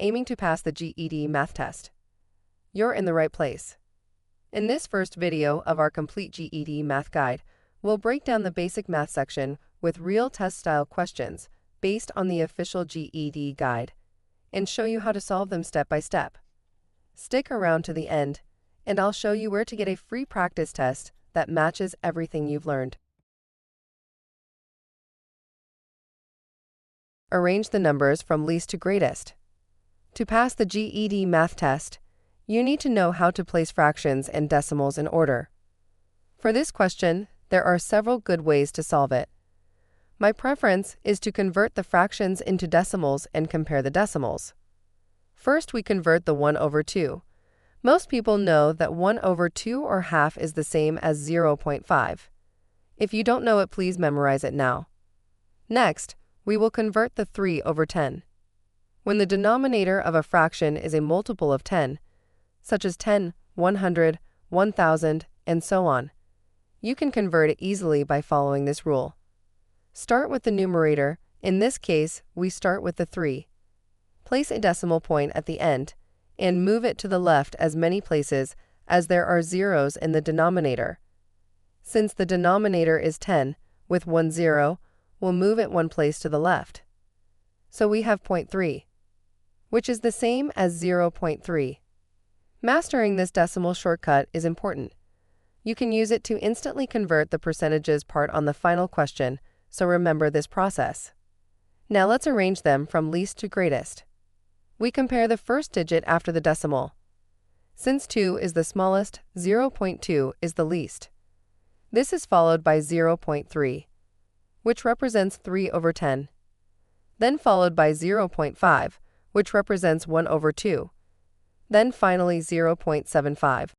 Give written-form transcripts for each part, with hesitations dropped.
aiming to pass the GED Math test. You're in the right place. In this first video of our complete GED Math guide, we'll break down the basic math section with real test-style questions based on the official GED guide and show you how to solve them step by step. Stick around to the end, and I'll show you where to get a free practice test that matches everything you've learned. Arrange the numbers from least to greatest. To pass the GED Math test, you need to know how to place fractions and decimals in order. For this question, there are several good ways to solve it. My preference is to convert the fractions into decimals and compare the decimals. First, we convert the 1/2. Most people know that 1/2 or half is the same as 0.5. If you don't know it, please memorize it now. Next, we will convert the 3/10. When the denominator of a fraction is a multiple of 10, such as 10, 100, 1000, and so on, you can convert it easily by following this rule. Start with the numerator. In this case, we start with the 3. Place a decimal point at the end and move it to the left as many places as there are zeros in the denominator. Since the denominator is 10, with 1 0, we'll move it one place to the left. So we have 0.3, which is the same as 0.3. Mastering this decimal shortcut is important. You can use it to instantly convert the percentages part on the final question, so remember this process. Now let's arrange them from least to greatest. We compare the first digit after the decimal. Since 2 is the smallest, 0.2 is the least. This is followed by 0.3, which represents 3/10. Then followed by 0.5, which represents 1/2. Then finally 0.75.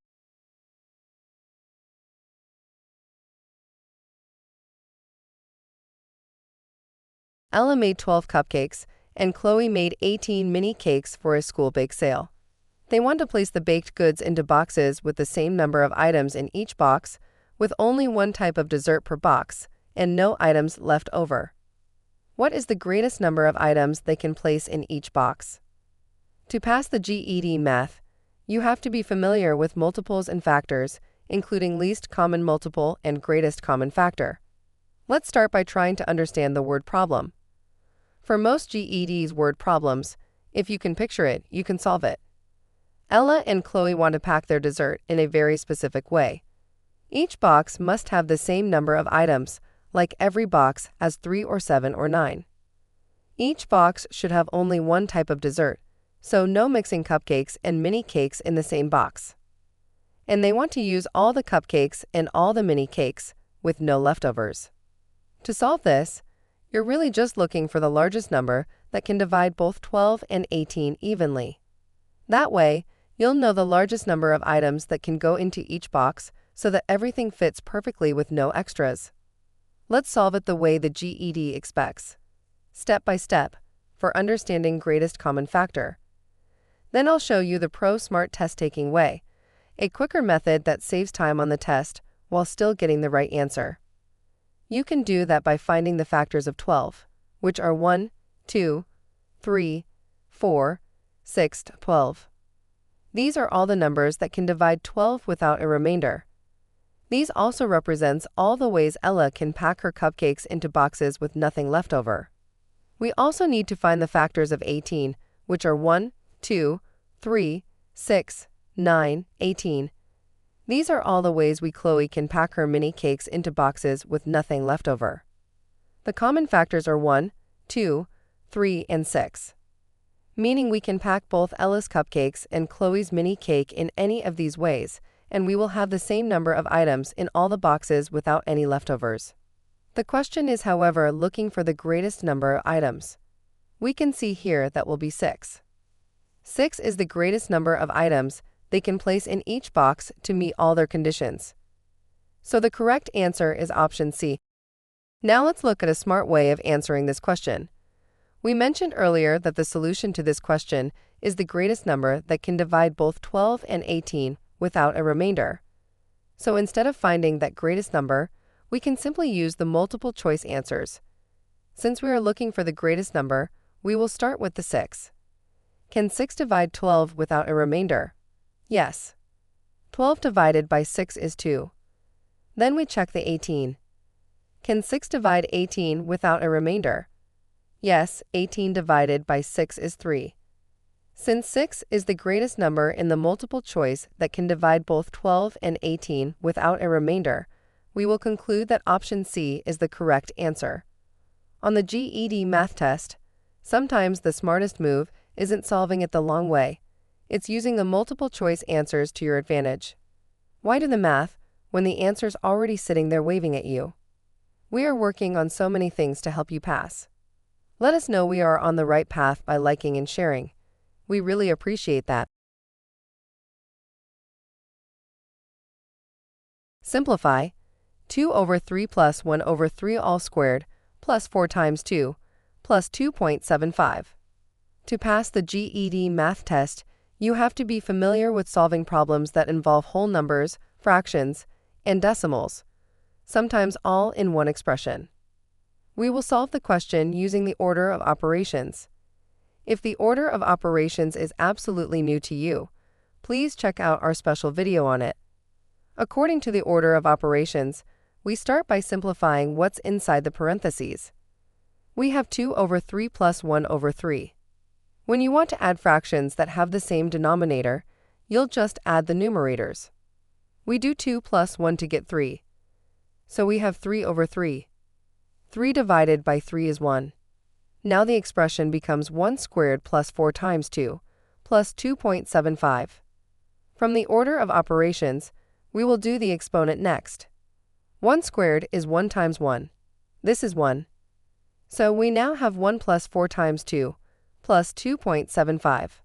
Ella made 12 cupcakes, and Chloe made 18 mini cakes for a school bake sale. They want to place the baked goods into boxes with the same number of items in each box, with only one type of dessert per box, and no items left over. What is the greatest number of items they can place in each box? To pass the GED Math, you have to be familiar with multiples and factors, including least common multiple and greatest common factor. Let's start by trying to understand the word problem. For most GED's word problems, if you can picture it, you can solve it. Ella and Chloe want to pack their dessert in a very specific way. Each box must have the same number of items, like every box has 3 or 7 or 9. Each box should have only one type of dessert, so no mixing cupcakes and mini cakes in the same box. And they want to use all the cupcakes and all the mini cakes, with no leftovers. To solve this, you're really just looking for the largest number that can divide both 12 and 18 evenly. That way, you'll know the largest number of items that can go into each box so that everything fits perfectly with no extras. Let's solve it the way the GED expects, step by step, for understanding greatest common factor. Then I'll show you the pro-smart test-taking way, a quicker method that saves time on the test while still getting the right answer. You can do that by finding the factors of 12, which are 1, 2, 3, 4, 6, 12. These are all the numbers that can divide 12 without a remainder. These also represents all the ways Ella can pack her cupcakes into boxes with nothing left over. We also need to find the factors of 18, which are 1, 2, 3, 6, 9, 18. These are all the ways Chloe can pack her mini cakes into boxes with nothing left over. The common factors are 1, 2, 3, and 6, meaning we can pack both Ella's cupcakes and Chloe's mini cake in any of these ways, and we will have the same number of items in all the boxes without any leftovers. The question is, however, looking for the greatest number of items. We can see here that will be 6. 6 is the greatest number of items they can place in each box to meet all their conditions. So the correct answer is option C. Now let's look at a smart way of answering this question. We mentioned earlier that the solution to this question is the greatest number that can divide both 12 and 18 without a remainder. So instead of finding that greatest number, we can simply use the multiple choice answers. Since we are looking for the greatest number, we will start with the 6. Can 6 divide 12 without a remainder? Yes. 12 divided by 6 is 2. Then we check the 18. Can 6 divide 18 without a remainder? Yes, 18 divided by 6 is 3. Since 6 is the greatest number in the multiple choice that can divide both 12 and 18 without a remainder, we will conclude that option C is the correct answer. On the GED math test, sometimes the smartest move isn't solving it the long way. It's using the multiple choice answers to your advantage. Why do the math when the answer's already sitting there waving at you? We are working on so many things to help you pass. Let us know we are on the right path by liking and sharing. We really appreciate that. Simplify. 2 over 3 plus 1 over 3 all squared plus 4 times 2 plus 2.75. To pass the GED math test, you have to be familiar with solving problems that involve whole numbers, fractions, and decimals, sometimes all in one expression. We will solve the question using the order of operations. If the order of operations is absolutely new to you, please check out our special video on it. According to the order of operations, we start by simplifying what's inside the parentheses. We have 2 over 3 plus 1 over 3. When you want to add fractions that have the same denominator, you'll just add the numerators. We do 2 plus 1 to get 3. So we have 3 over 3. 3 divided by 3 is 1. Now the expression becomes 1 squared plus 4 times 2, plus 2.75. From the order of operations, we will do the exponent next. 1 squared is 1 times 1. This is 1. So we now have 1 plus 4 times 2, plus 2.75.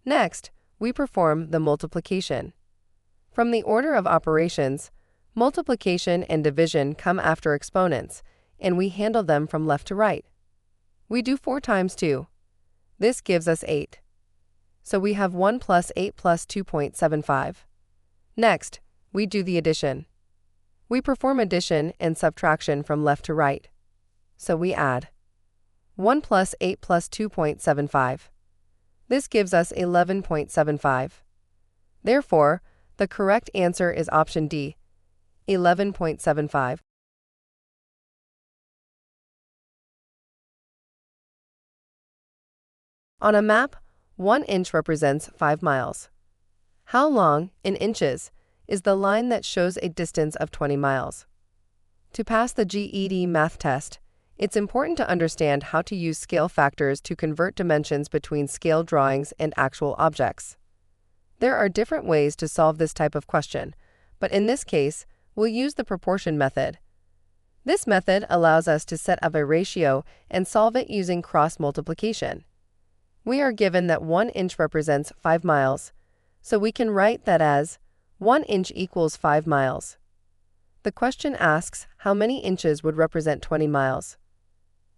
Next, we perform the multiplication. From the order of operations, multiplication and division come after exponents, and we handle them from left to right. We do 4 times 2. This gives us 8. So we have 1 plus 8 plus 2.75. Next, we do the addition. We perform addition and subtraction from left to right. So we add 1 plus 8 plus 2.75. This gives us 11.75. Therefore, the correct answer is option D, 11.75. On a map, 1 inch represents 5 miles. How long, in inches, is the line that shows a distance of 20 miles? To pass the GED math test, it's important to understand how to use scale factors to convert dimensions between scale drawings and actual objects. There are different ways to solve this type of question, but in this case, we'll use the proportion method. This method allows us to set up a ratio and solve it using cross multiplication. We are given that 1 inch represents 5 miles, so we can write that as 1 inch equals 5 miles. The question asks how many inches would represent 20 miles.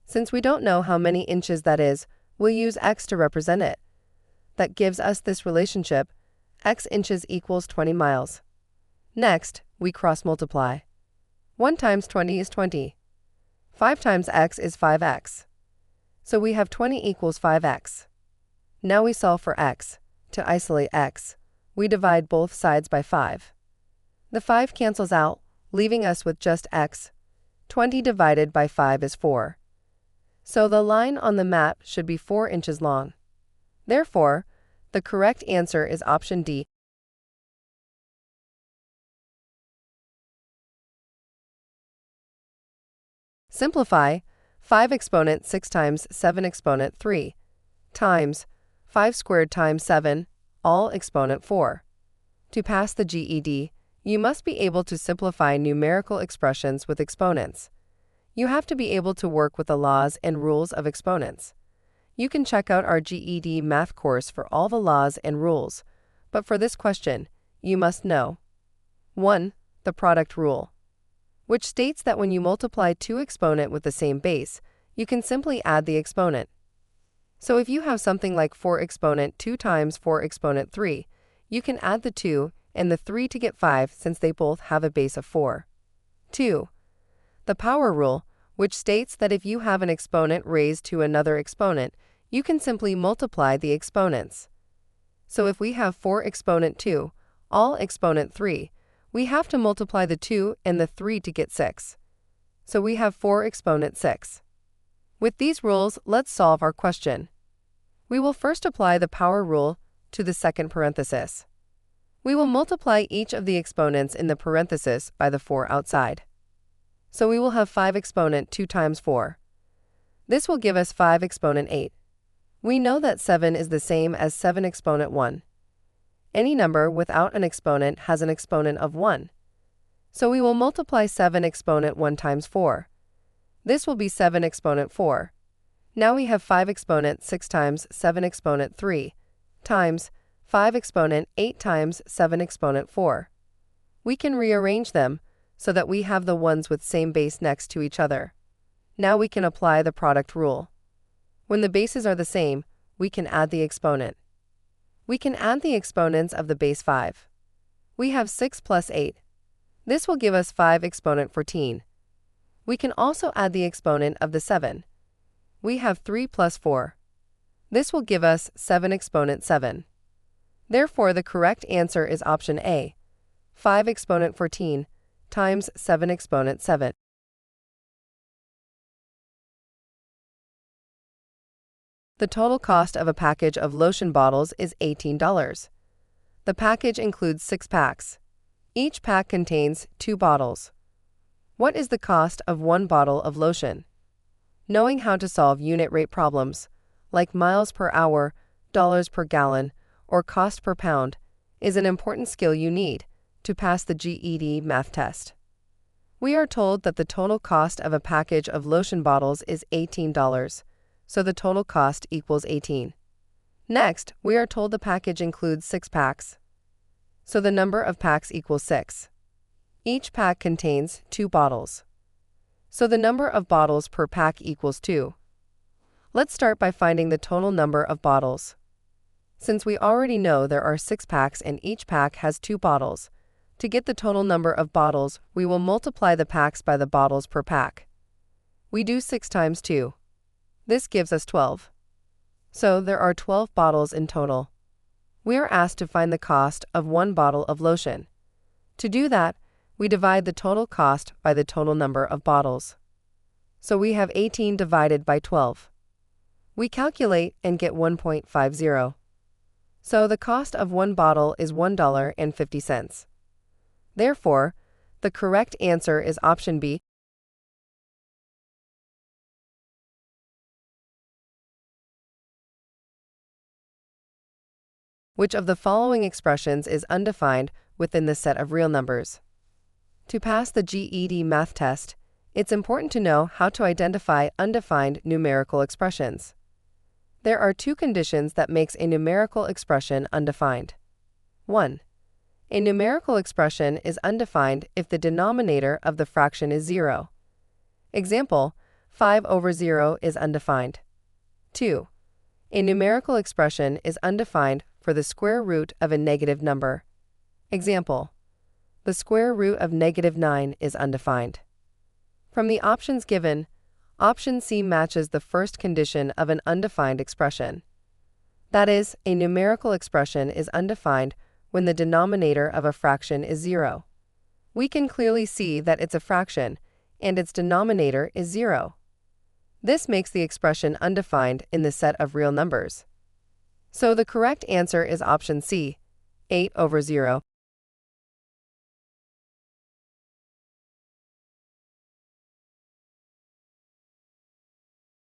Since we don't know how many inches that is, we'll use x to represent it. That gives us this relationship, x inches equals 20 miles. Next, we cross multiply. 1 times 20 is 20. 5 times x is 5x. So we have 20 equals 5x. Now we solve for x. To isolate x, we divide both sides by 5. The 5 cancels out, leaving us with just x. 20 divided by 5 is 4. So the line on the map should be 4 inches long. Therefore, the correct answer is option D. Simplify. 5 exponent 6 times 7 exponent 3 times 5 squared times 7, all exponent 4. To pass the GED, you must be able to simplify numerical expressions with exponents. You have to be able to work with the laws and rules of exponents. You can check out our GED math course for all the laws and rules, but for this question, you must know 1. The product rule, which states that when you multiply 2 exponent with the same base, you can simply add the exponent. So if you have something like 4 exponent 2 times 4 exponent 3, you can add the 2 and the 3 to get 5 since they both have a base of 4. 2. The power rule, which states that if you have an exponent raised to another exponent, you can simply multiply the exponents. So if we have 4 exponent 2, all exponent 3, we have to multiply the 2 and the 3 to get 6. So we have 4 exponent 6. With these rules, let's solve our question. We will first apply the power rule to the second parenthesis. We will multiply each of the exponents in the parenthesis by the 4 outside. So we will have 5 exponent 2 times 4. This will give us 5 exponent 8. We know that 7 is the same as 7 exponent 1. Any number without an exponent has an exponent of 1. So we will multiply 7 exponent 1 times 4. This will be 7 exponent 4. Now we have 5 exponent 6 times 7 exponent 3 times 5 exponent 8 times 7 exponent 4. We can rearrange them so that we have the ones with same base next to each other. Now we can apply the product rule. When the bases are the same, we can add the exponent. We can add the exponents of the base 5. We have 6 plus 8. This will give us 5 exponent 14. We can also add the exponent of the 7. We have 3 plus 4. This will give us 7 exponent 7. Therefore, the correct answer is option A, 5 exponent 14 times 7 exponent 7. The total cost of a package of lotion bottles is $18. The package includes 6 packs. Each pack contains 2 bottles. What is the cost of 1 bottle of lotion? Knowing how to solve unit rate problems, like miles per hour, dollars per gallon, or cost per pound, is an important skill you need to pass the GED Math test. We are told that the total cost of a package of lotion bottles is $18. So the total cost equals 18. Next, we are told the package includes 6 packs. So the number of packs equals 6. Each pack contains 2 bottles. So the number of bottles per pack equals 2. Let's start by finding the total number of bottles. Since we already know there are 6 packs and each pack has 2 bottles, to get the total number of bottles, we will multiply the packs by the bottles per pack. We do 6 times 2. This gives us 12. So there are 12 bottles in total. We are asked to find the cost of 1 bottle of lotion. To do that, we divide the total cost by the total number of bottles. So we have 18 divided by 12. We calculate and get 1.50. So the cost of 1 bottle is $1.50. Therefore, the correct answer is option B. Which of the following expressions is undefined within the set of real numbers? To pass the GED Math test, it's important to know how to identify undefined numerical expressions. There are 2 conditions that makes a numerical expression undefined. 1. A numerical expression is undefined if the denominator of the fraction is 0. Example, 5 over 0 is undefined. 2. A numerical expression is undefined for the square root of a negative number. Example, the square root of -9 is undefined. From the options given, option C matches the first condition of an undefined expression. That is, a numerical expression is undefined when the denominator of a fraction is 0. We can clearly see that it's a fraction, and its denominator is 0. This makes the expression undefined in the set of real numbers. So the correct answer is option C, 8 over 0.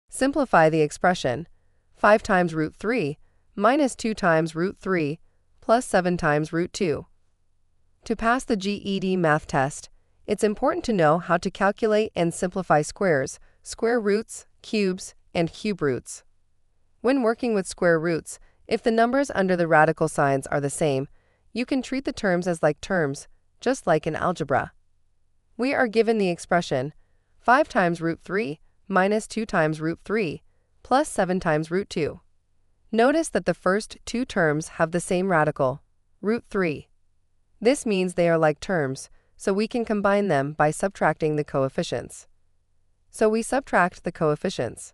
Simplify the expression 5 times root 3 minus 2 times root 3 plus 7 times root 2. To pass the GED Math test, it's important to know how to calculate and simplify squares, square roots, cubes, and cube roots. When working with square roots, if the numbers under the radical signs are the same, you can treat the terms as like terms, just like in algebra. We are given the expression 5 times root 3 minus 2 times root 3 plus 7 times root 2. Notice that the first 2 terms have the same radical, root 3. This means they are like terms, so we can combine them by subtracting the coefficients. So we subtract the coefficients.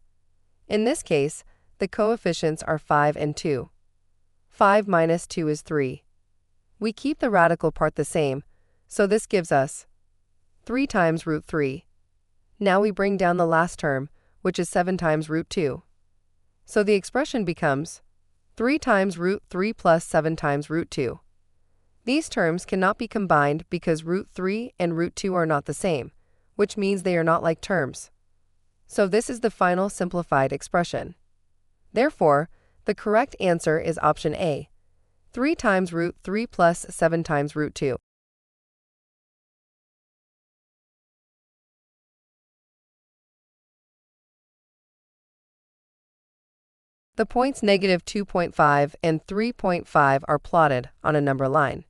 In this case, the coefficients are 5 and 2. 5 minus 2 is 3. We keep the radical part the same, so this gives us 3 times root 3. Now we bring down the last term, which is 7 times root 2. So the expression becomes 3 times root 3 plus 7 times root 2. These terms cannot be combined because root 3 and root 2 are not the same, which means they are not like terms. So this is the final simplified expression. Therefore, the correct answer is option A, 3 times root 3 plus 7 times root 2. The points -2.5 and 3.5 are plotted on a number line.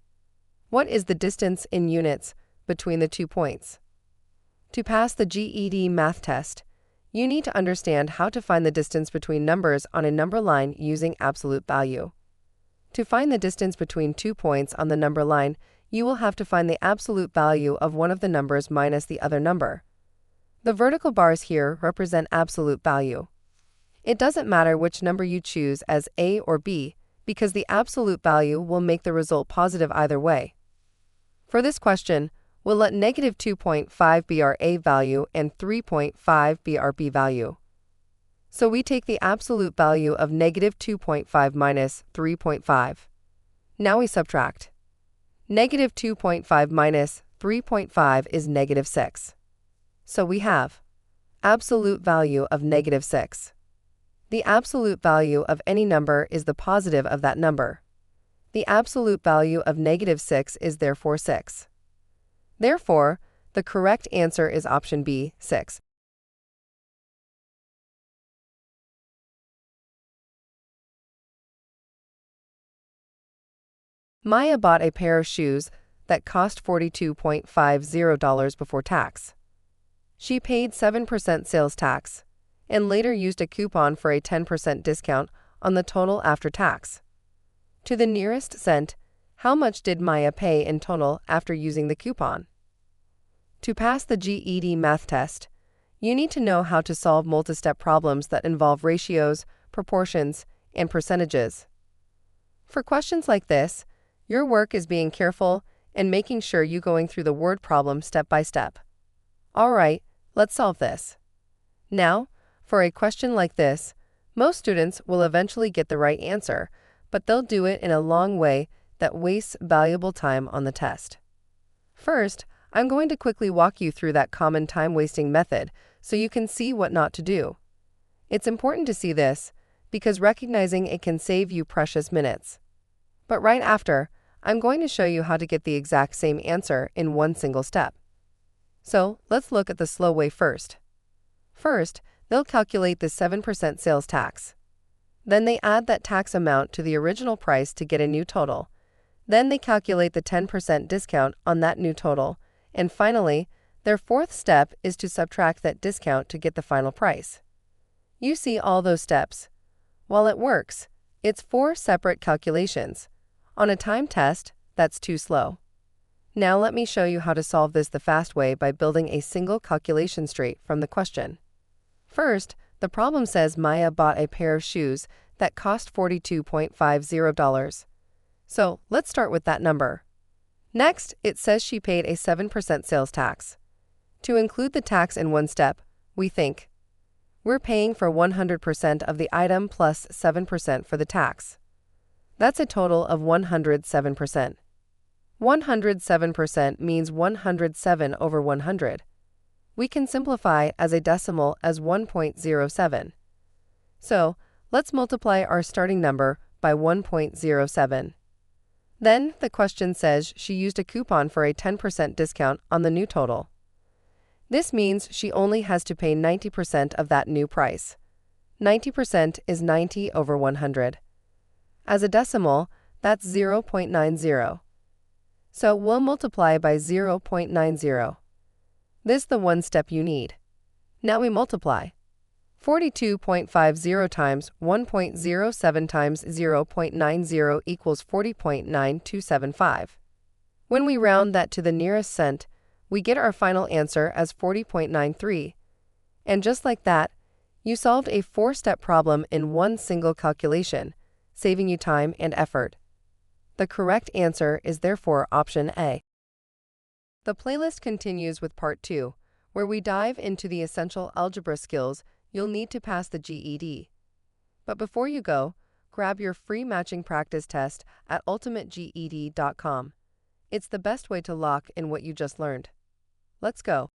What is the distance in units between the 2 points? To pass the GED Math test, you need to understand how to find the distance between numbers on a number line using absolute value. To find the distance between 2 points on the number line, you will have to find the absolute value of one of the numbers minus the other number. The vertical bars here represent absolute value. It doesn't matter which number you choose as A or B, because the absolute value will make the result positive either way. For this question, we'll let -2.5 be our A value and 3.5 be our B value. So we take the absolute value of -2.5 minus 3.5. Now we subtract. -2.5 minus 3.5 is -6. So we have absolute value of -6. The absolute value of any number is the positive of that number. The absolute value of -6 is therefore 6. Therefore, the correct answer is option B, 6. Maya bought a pair of shoes that cost $42.50 before tax. She paid 7% sales tax and later used a coupon for a 10% discount on the total after tax. To the nearest cent, how much did Maya pay in total after using the coupon? To pass the GED Math test, you need to know how to solve multi-step problems that involve ratios, proportions, and percentages. For questions like this, your work is being careful and making sure you're going through the word problem step by step. All right, let's solve this. Now, for a question like this, most students will eventually get the right answer, but they'll do it in a long way that wastes valuable time on the test. First, I'm going to quickly walk you through that common time-wasting method so you can see what not to do. It's important to see this because recognizing it can save you precious minutes. But right after, I'm going to show you how to get the exact same answer in one single step. So, let's look at the slow way first. First, they'll calculate the 7% sales tax. Then they add that tax amount to the original price to get a new total. Then they calculate the 10% discount on that new total. And finally, their fourth step is to subtract that discount to get the final price. You see all those steps. While it works, it's 4 separate calculations. On a time test, that's too slow. Now let me show you how to solve this the fast way by building a single calculation straight from the question. First, the problem says Maya bought a pair of shoes that cost $42.50. So let's start with that number. Next, it says she paid a 7% sales tax. To include the tax in one step, we think we're paying for 100% of the item plus 7% for the tax. That's a total of 107%. 107% means 107 over 100. We can simplify as a decimal as 1.07. So, let's multiply our starting number by 1.07. Then, the question says she used a coupon for a 10% discount on the new total. This means she only has to pay 90% of that new price. 90% is 90 over 100. As a decimal, that's 0.90. So we'll multiply by 0.90. This is the one step you need. Now we multiply. 42.50 times 1.07 times 0.90 equals 40.9275. When we round that to the nearest cent, we get our final answer as 40.93. And just like that, You solved a 4-step problem in one single calculation, saving you time and effort. The correct answer is therefore option A. The playlist continues with Part 2, where we dive into the essential algebra skills you'll need to pass the GED. But before you go, grab your free matching practice test at ultimateged.com. It's the best way to lock in what you just learned. Let's go.